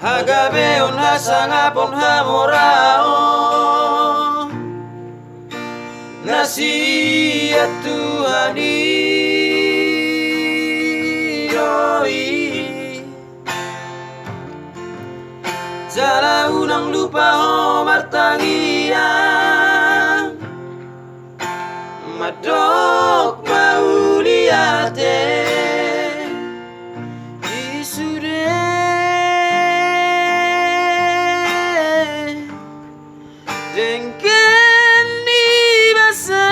Hagabeon hasangapon hamorao nasihat Tuhani yoi Jala unang lupa ho martangian Madok mauliate Isude Dengken di basana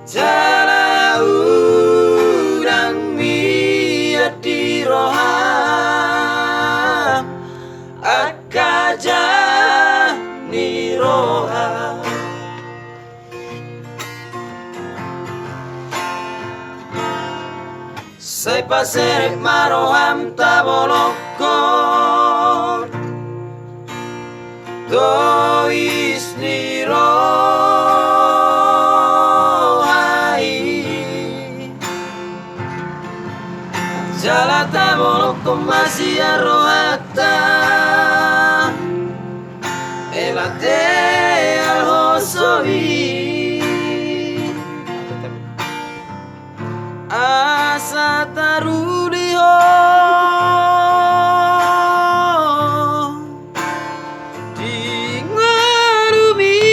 Jala udang miat di roham Akaja ni roham Sai paseret maroham tabolokon Dois ni rohai Jala tabolokon masih rohata Elate al-hosohi Asa tarudiho Di ngarumi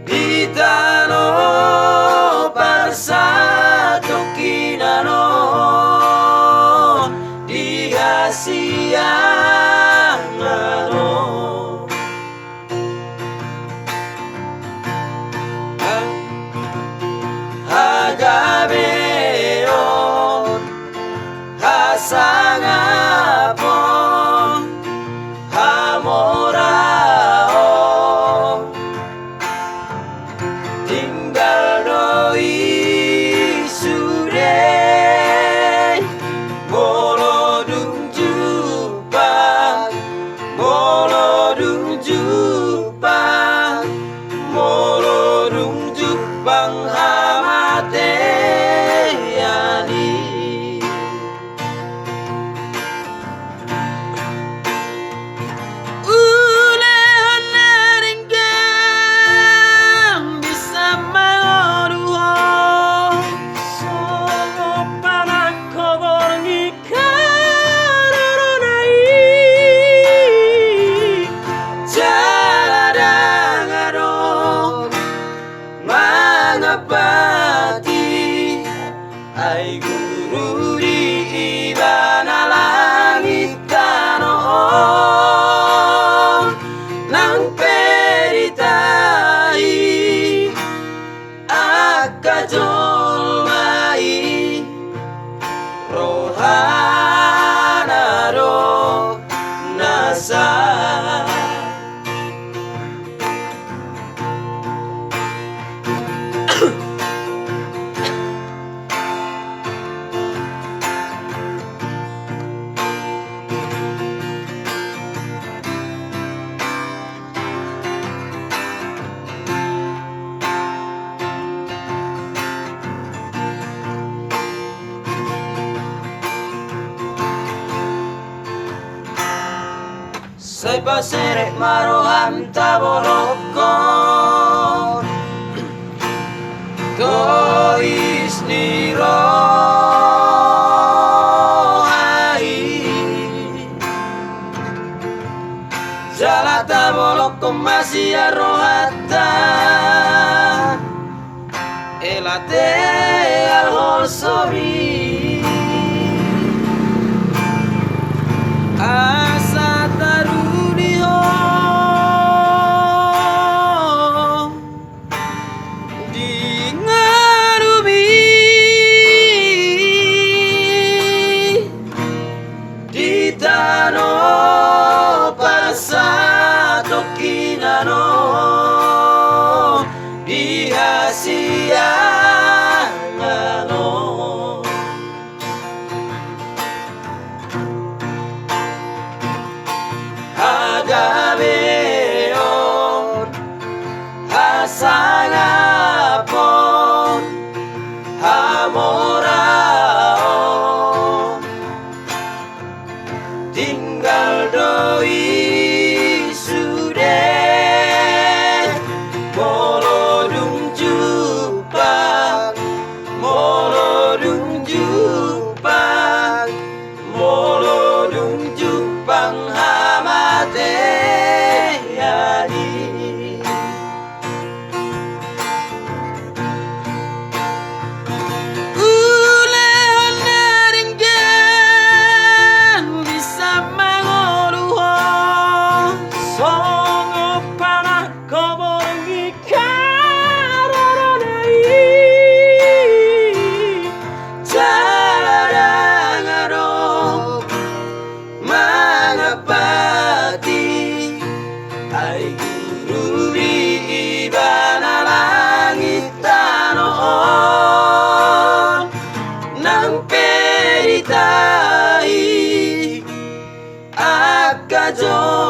Di tano parsa tokinano Di hasiangano Hagabeon hasangapon hamorao tinggal doi sude molodung jupang molodung jupang molodung jupang Mangapati ay guru di ibana langit tanon nang peritai akajolmai rohana roh nasa Sai paseret maroham tabolokon Dois ni rohai Jala tabolokon masih rohata Elate al-hosobi Asa tarudiho Di ngarumi Di tano parsa tokinano Di hasiangano Hagabeon hasangapon じょ